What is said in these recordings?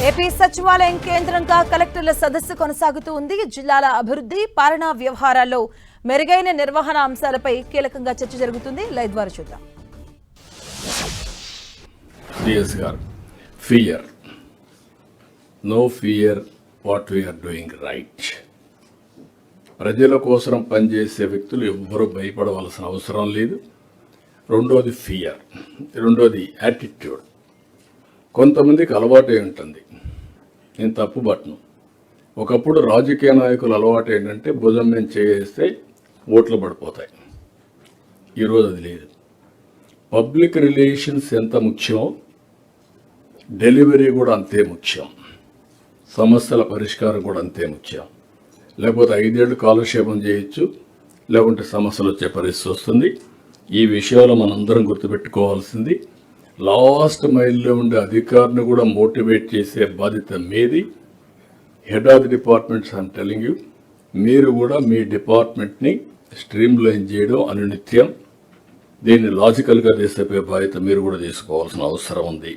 AP సచివాలయం కేంద్రంగా కలెక్టర్ల సదస్సు కొనసాగుతూ ఉంది. జిల్లాల అభివృద్ధి, పాలనా వ్యవహారాల్లో మెరుగైన నిర్వహణ అంశాలపై కీలకంగా చర్చ జరుగుతుంది. లైవ్ ద్వారా చూద్దాం. Fear, no fear, what we are doing right. ప్రజల కోసం పనిచేసే వ్యక్తులు ఎవ్వరూ భయపడవలసిన అవసరం లేదు. రెండోది ఫియర్, రెండోది యాటిట్యూడ్. కొంతమందికి అలవాటు ఉంటుంది, నేను తప్పు పట్టను. ఒకప్పుడు రాజకీయ నాయకుల అలవాటు ఏంటంటే భుజం మీద చేస్తే ఓట్లు పడిపోతాయి. ఈరోజు అది లేదు. పబ్లిక్ రిలేషన్స్ ఎంత ముఖ్యమో డెలివరీ కూడా అంతే ముఖ్యం, సమస్యల పరిష్కారం కూడా అంతే ముఖ్యం. లేకపోతే 5 ఏళ్ళు కాలక్షేపం చేయొచ్చు, లేకుంటే సమస్యలు వచ్చే పరిస్థితి వస్తుంది. ఈ విషయంలో మనందరం గుర్తుపెట్టుకోవాల్సింది, లాస్ట్ మైల్లో ఉండే అధికారిని కూడా మోటివేట్ చేసే బాధ్యత మీది. Head of the departments I'm telling you, మీరు కూడా మీ డిపార్ట్మెంట్ని స్ట్రీమ్ లైన్ చేయడం అనునిత్యం, దీన్ని లాజికల్గా చేసే బాధ్యత మీరు కూడా తీసుకోవాల్సిన అవసరం ఉంది.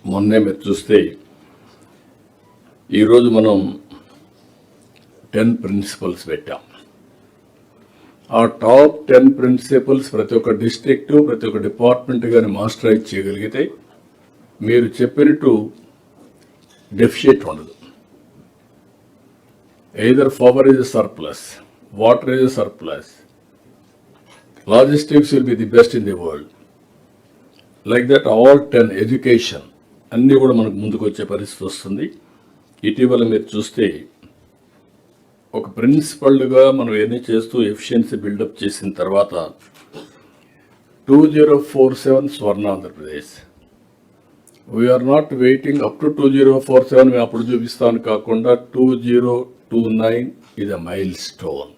మొన్నే మీరు చూస్తే ఈరోజు మనం 10 ప్రిన్సిపల్స్ పెట్టాం. ఆ టాప్ 10 ప్రిన్సిపల్స్ ప్రతి ఒక్క డిస్ట్రిక్ట్, ప్రతి ఒక్క డిపార్ట్మెంట్ కానీ మాస్టరైజ్ చేయగలిగితే మీరు చెప్పినట్టు డెఫిషిట్ ఉండదు. Either power is surplus, water is surplus, logistics will be the best in the world. Like that all 10. Education అన్నీ కూడా మనకు ముందుకు వచ్చే పరిస్థితి వస్తుంది. ఇటీవల మీరు చూస్తే ఒక ప్రిన్సిపల్గా మనం ఏదైనా చేస్తూ ఎఫిషియన్సీ బిల్డప్ చేసిన తర్వాత 2047 Swarna Andhra Pradesh. We are not waiting up to 2047 మేము అప్పుడు చూపిస్తాను కాకుండా 2029 ఇది అ మైల్ స్టోన్.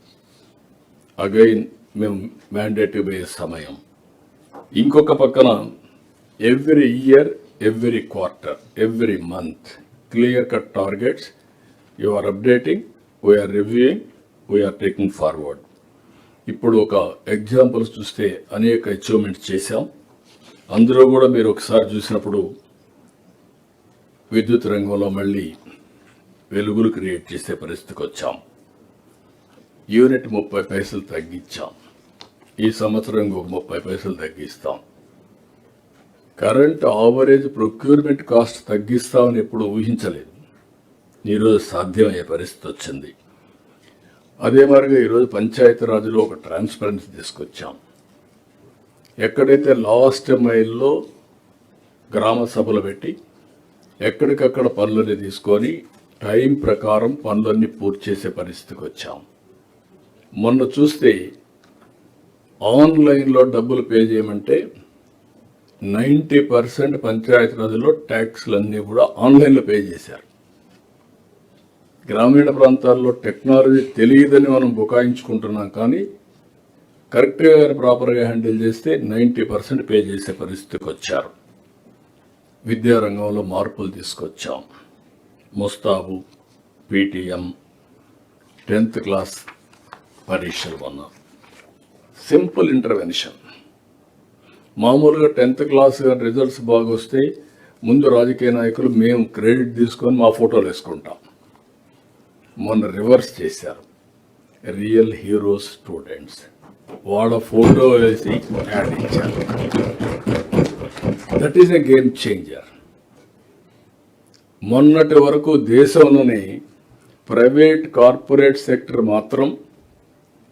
అగైన్ మేము మ్యాండేటరీ పోయే సమయం. ఇంకొక పక్కన every year, every quarter, every month clear cut targets you are updating, we are reviewing, we are taking forward. ఇప్పుడు ఒక ఎగ్జాంపుల్స్ చూస్తే అనేక అచీవ్మెంట్స్ చేశాం. అందులో కూడా మీరు ఒకసారి చూసినప్పుడు విద్యుత్ రంగంలో మళ్ళీ వెలుగులు క్రియేట్ చేసే పరిస్థితికి వచ్చాం. యూనిట్ 30 పైసలు తగ్గించాం. ఈ సంవత్సరం ఇంకొక 30 పైసలు తగ్గిస్తాం. కరెంట్ ఆవరేజ్ ప్రొక్యూర్మెంట్ కాస్ట్ తగ్గిస్తామని ఎప్పుడు ఊహించలేదు. ఈరోజు సాధ్యమయ్యే పరిస్థితి వచ్చింది. అదే మరిగా ఈరోజు పంచాయతీరాజ్లో ఒక ట్రాన్స్పరెన్సీ తీసుకొచ్చాం. ఎక్కడైతే లాస్ట్ మైల్లో గ్రామ సభలు పెట్టి ఎక్కడికక్కడ పనులని తీసుకొని టైం ప్రకారం పనులన్నీ పూర్తి చేసే పరిస్థితికి వచ్చాం. మొన్న చూస్తే ఆన్లైన్లో డబ్బులు పే చేయమంటే 90% పంచాయతీరాజ్లో ట్యాక్స్లన్నీ కూడా ఆన్లైన్లో పే చేశారు. గ్రామీణ ప్రాంతాల్లో టెక్నాలజీ తెలియదని మనం బుకాయించుకుంటున్నాం, కానీ కరెక్ట్గా ప్రాపర్గా హ్యాండిల్ చేస్తే 90% పే చేసే పరిస్థితికి వచ్చారు. విద్యారంగంలో మార్పులు తీసుకొచ్చాం. ముస్తాబు, పీటీఎం, 10th క్లాస్ పరీక్షలు ఉన్నాం. Simple intervention. మామూలుగా 10th క్లాస్ రిజల్ట్స్ బాగా వస్తే ముందు రాజకీయ నాయకులు మేము క్రెడిట్ తీసుకొని మా ఫోటోలు వేసుకుంటాం. మొన్న రివర్స్ చేశారు. రియల్ హీరోస్ స్టూడెంట్స్ వాళ్ళ ఫోటో వేసి యాడ్ ఇచ్చారు. That is a game changer. మొన్నటి వరకు దేశంలోని ప్రైవేట్ కార్పొరేట్ సెక్టర్ మాత్రం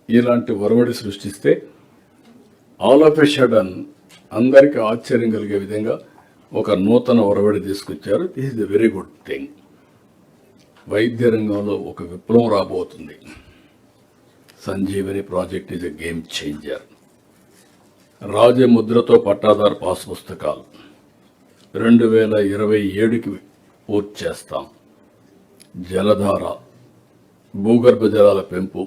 ఇలాంటి ఒరవడి సృష్టిస్తే ఆల్ ఆఫ్ ఎ సడన్ అందరికీ ఆశ్చర్యం కలిగే విధంగా ఒక నూతన ఒరవడి తీసుకొచ్చారు. This is a very good thing. వైద్య రంగంలో ఒక విప్లవం రాబోతుంది. Sanjeevani project is a game changer. రాజముద్రతో పట్టాదారు పాస్ పుస్తకాలు 2027కి పూర్తి చేస్తాం. జలధార, భూగర్భ జలాల పెంపు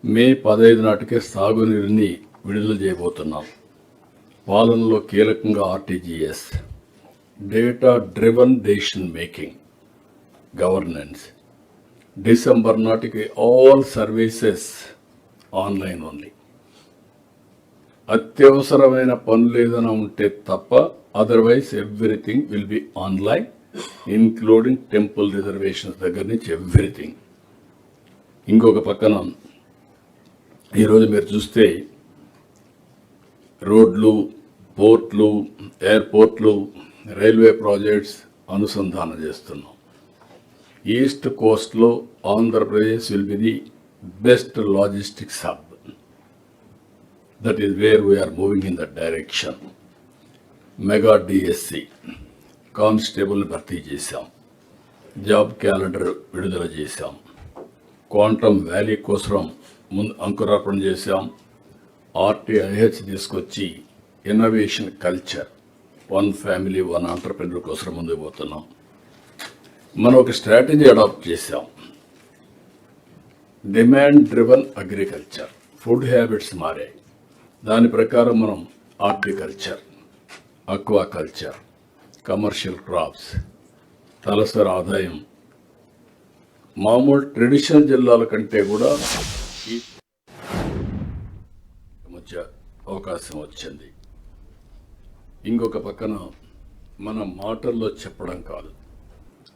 మే 15 నాటికే సాగునీరుని విడుదల చేయబోతున్నాం. పాలనలో కీలకంగా RTGS, data driven decision making, governance. December నాటికి ఆల్ సర్వీసెస్ ఆన్లైన్ ఓన్లీ. అత్యవసరమైన పనులు ఏదైనా ఉంటే తప్ప otherwise everything will be online. Including temple reservations దగ్గర నుంచి ఎవ్రీథింగ్. ఇంకొక పక్కన ఈరోజు మీరు చూస్తే రోడ్లు, పోర్ట్లు, ఎయిర్పోర్ట్లు, రైల్వే ప్రాజెక్ట్స్ అనుసంధానం చేస్తున్నాం. ఈస్ట్ కోస్ట్లో Andhra Pradesh will be the best logistics hub. That is where we are moving in that direction. Mega DSC constable భర్తీ చేశాం. జాబ్ క్యాలెండర్ విడుదల చేశాం. క్వాంటమ్ వ్యాలీ కోసం ముందు అంకురార్పణ చేశాం. RTIH తీసుకొచ్చి innovation culture, one family one entrepreneur కోసం ముందుకు పోతున్నాం. మనం ఒక స్ట్రాటజీ అడాప్ట్ చేశాం. Demand driven agriculture, food habits మారాయి. దాని ప్రకారం మనం హార్టికల్చర్, అక్వాకల్చర్, కమర్షియల్ క్రాప్స్, తలసరి ఆదాయం మామూలు ట్రెడిషనల్ జిల్లాల కంటే కూడా ఈ మధ్య అవకాశం వచ్చింది. ఇంకొక పక్కన మన మాటల్లో చెప్పడం కాదు,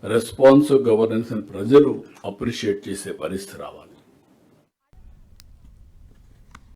రెస్పాన్సివ్ గవర్నెన్స్ ప్రజలు అప్రిషియేట్ చేసే పరిస్థితి రావాలి.